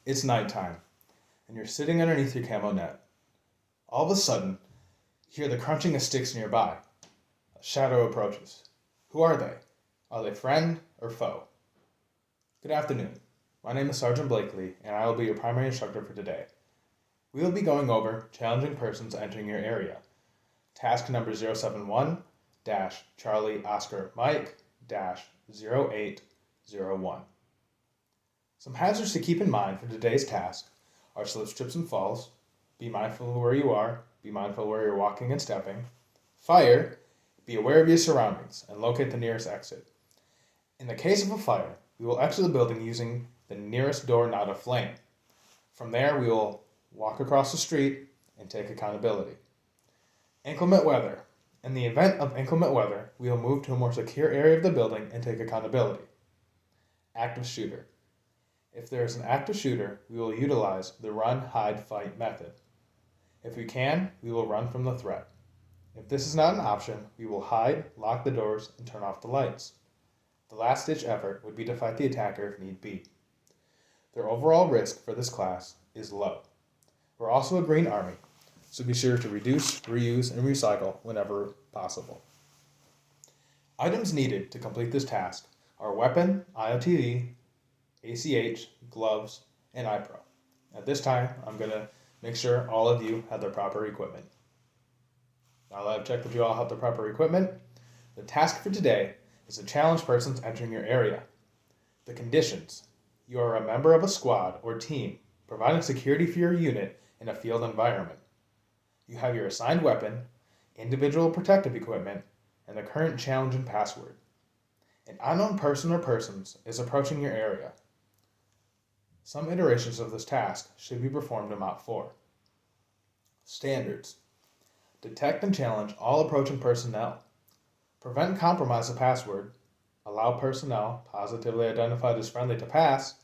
It's nighttime, and you're sitting underneath your camo net. All of a sudden, you hear the crunching of sticks nearby. A shadow approaches. Who are they? Are they friend or foe? Good afternoon. My name is Sergeant Blakeley, and I will be your primary instructor for today. We will be going over challenging persons entering your area. Task number 071-Charlie Oscar Mike-0801. Some hazards to keep in mind for today's task are slips, trips, and falls. Be mindful of where you are. Be mindful of where you're walking and stepping. Fire. Be aware of your surroundings and locate the nearest exit. In the case of a fire, we will exit the building using the nearest door not of flame. From there, we will walk across the street and take accountability. Inclement weather. In the event of inclement weather, we will move to a more secure area of the building and take accountability. Active shooter. If there is an active shooter, we will utilize the run, hide, fight method. If we can, we will run from the threat. If this is not an option, we will hide, lock the doors, and turn off the lights. The last-ditch effort would be to fight the attacker if need be. Their overall risk for this class is low. We're also a Green Army, so be sure to reduce, reuse, and recycle whenever possible. Items needed to complete this task are weapon, IOTV, ACH, gloves, and iPro. At this time, I'm going to make sure all of you have their proper equipment. Now that I've checked that you all have the proper equipment, the task for today is to challenge persons entering your area. The conditions. You are a member of a squad or team providing security for your unit in a field environment. You have your assigned weapon, individual protective equipment, and the current challenge and password. An unknown person or persons is approaching your area. Some iterations of this task should be performed in Mach 4. Standards. Detect and challenge all approaching personnel. Prevent and compromise the password. Allow personnel positively identified as friendly to pass.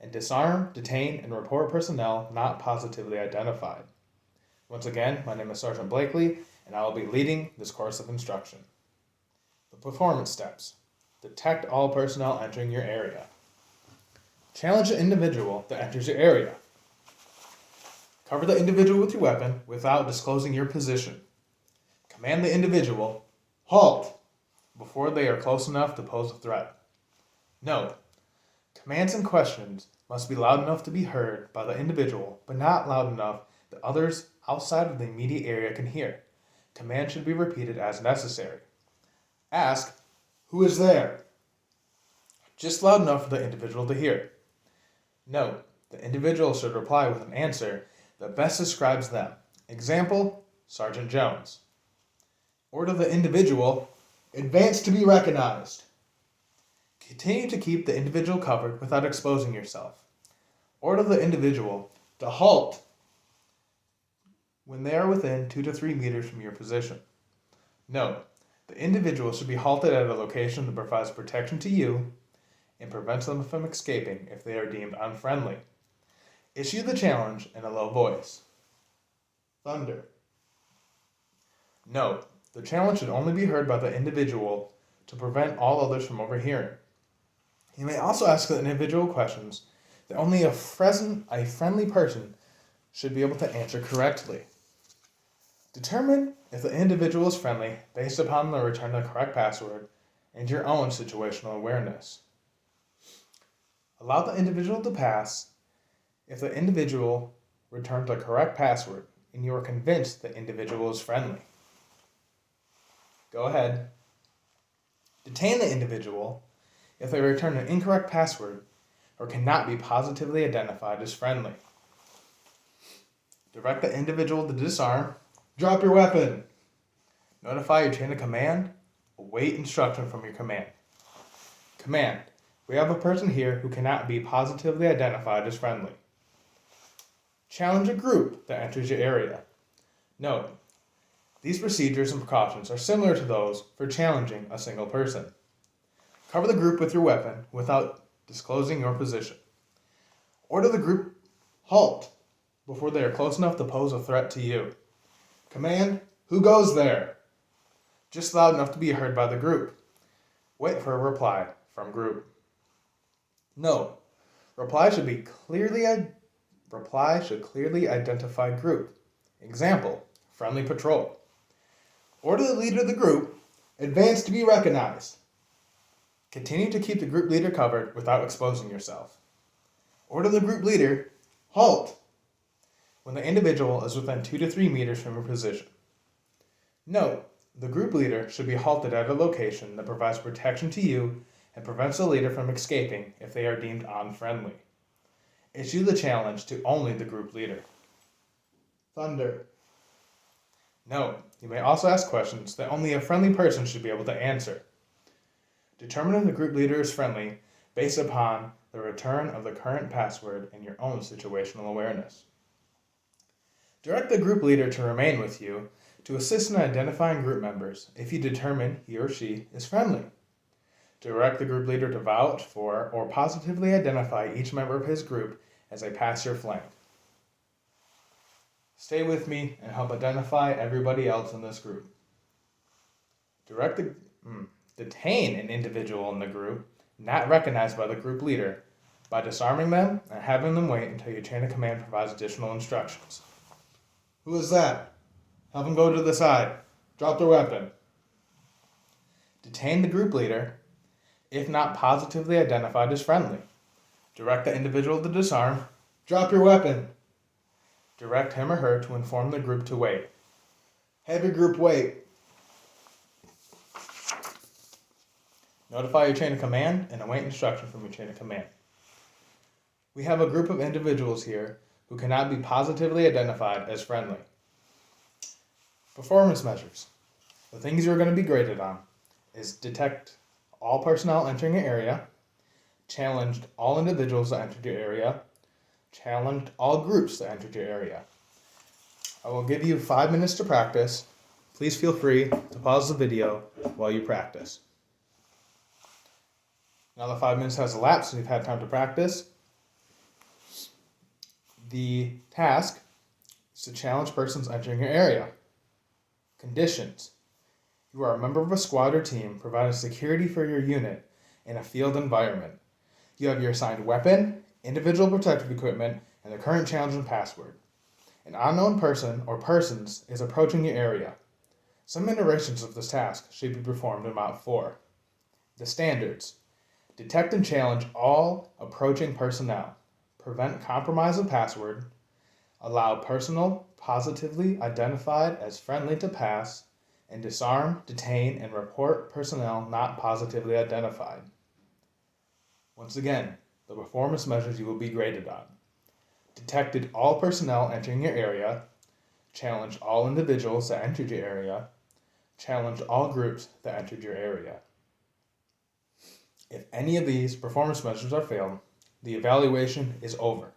And disarm, detain, and report personnel not positively identified. Once again, my name is Sergeant Blakeley, and I will be leading this course of instruction. The performance steps. Detect all personnel entering your area. Challenge the individual that enters your area. Cover the individual with your weapon without disclosing your position. Command the individual, halt, before they are close enough to pose a threat. Note, commands and questions must be loud enough to be heard by the individual, but not loud enough that others outside of the immediate area can hear. Command should be repeated as necessary. Ask, who is there? Just loud enough for the individual to hear. Note, the individual should reply with an answer that best describes them. Example, Sergeant Jones. Order the individual, advance to be recognized. Continue to keep the individual covered without exposing yourself. Order the individual to halt when they are within 2 to 3 meters from your position. Note, the individual should be halted at a location that provides protection to you and prevents them from escaping if they are deemed unfriendly. Issue the challenge in a low voice. Thunder. Note, the challenge should only be heard by the individual to prevent all others from overhearing. You may also ask the individual questions that only a friendly person should be able to answer correctly. Determine if the individual is friendly based upon the return of the correct password and your own situational awareness. Allow the individual to pass if the individual returns a correct password and you are convinced the individual is friendly. Go ahead. Detain the individual if they return an incorrect password or cannot be positively identified as friendly. Direct the individual to disarm. Drop your weapon. Notify your chain of command. Await instruction from your command. Command. We have a person here who cannot be positively identified as friendly. Challenge a group that enters your area. Note, these procedures and precautions are similar to those for challenging a single person. Cover the group with your weapon without disclosing your position. Order the group halt before they are close enough to pose a threat to you. Command, who goes there? Just loud enough to be heard by the group. Wait for a reply from group. Note, Reply should clearly identify group. Example, friendly patrol. Order the leader of the group, advance to be recognized. Continue to keep the group leader covered without exposing yourself. Order the group leader, halt, when the individual is within 2 to 3 meters from your position. Note, the group leader should be halted at a location that provides protection to you and prevents the leader from escaping if they are deemed unfriendly. Issue the challenge to only the group leader. Thunder. Note, you may also ask questions that only a friendly person should be able to answer. Determine if the group leader is friendly based upon the return of the current password and your own situational awareness. Direct the group leader to remain with you to assist in identifying group members if you determine he or she is friendly. Direct the group leader to vouch for or positively identify each member of his group as they pass your flank. Stay with me and help identify everybody else in this group. Detain an individual in the group not recognized by the group leader by disarming them and having them wait until your chain of command provides additional instructions. Who is that? Have them go to the side. Drop their weapon. Detain the group leader if not positively identified as friendly. Direct the individual to disarm. Drop your weapon. Direct him or her to inform the group to wait. Have your group wait. Notify your chain of command and await instruction from your chain of command. We have a group of individuals here who cannot be positively identified as friendly. Performance measures. The things you're going to be graded on is detect all personnel entering your area, challenged all individuals that entered your area, challenged all groups that entered your area. I will give you 5 minutes to practice. Please feel free to pause the video while you practice. Now the 5 minutes has elapsed and you've had time to practice. The task is to challenge persons entering your area. Conditions. You are a member of a squad or team providing security for your unit in a field environment. You have your assigned weapon, individual protective equipment, and the current challenge and password. An unknown person or persons is approaching your area. Some iterations of this task should be performed in about 4. The standards. Detect and challenge all approaching personnel. Prevent compromise of password. Allow personnel positively identified as friendly to pass. And disarm, detain, and report personnel not positively identified. Once again, the performance measures you will be graded on. Detected all personnel entering your area. Challenged all individuals that entered your area. Challenged all groups that entered your area. If any of these performance measures are failed, the evaluation is over.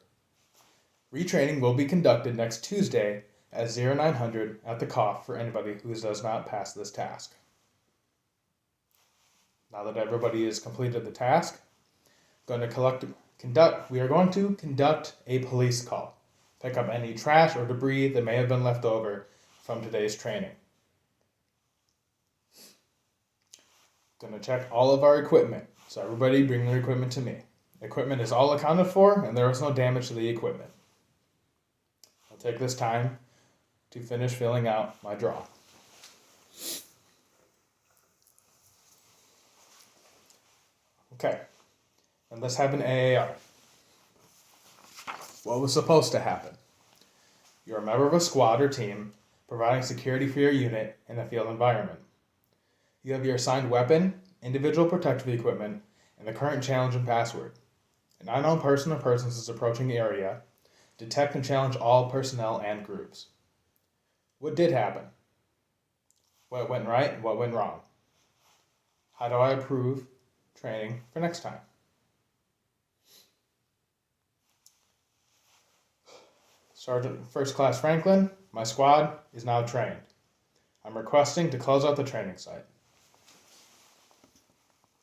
Retraining will be conducted next Tuesday at 0900 at the COF for anybody who does not pass this task. Now that everybody has completed the task, we are going to conduct a police call. Pick up any trash or debris that may have been left over from today's training. Going to check all of our equipment. So everybody bring their equipment to me. Equipment is all accounted for and there is no damage to the equipment. I'll take this time to finish filling out my draw. Okay, and let's have an AAR. What was supposed to happen? You're a member of a squad or team providing security for your unit in a field environment. You have your assigned weapon, individual protective equipment, and the current challenge and password. An unknown person or persons is approaching the area. Detect and challenge all personnel and groups. What did happen? What went right and what went wrong? How do I improve training for next time? Sergeant First Class Franklin, my squad is now trained. I'm requesting to close out the training site.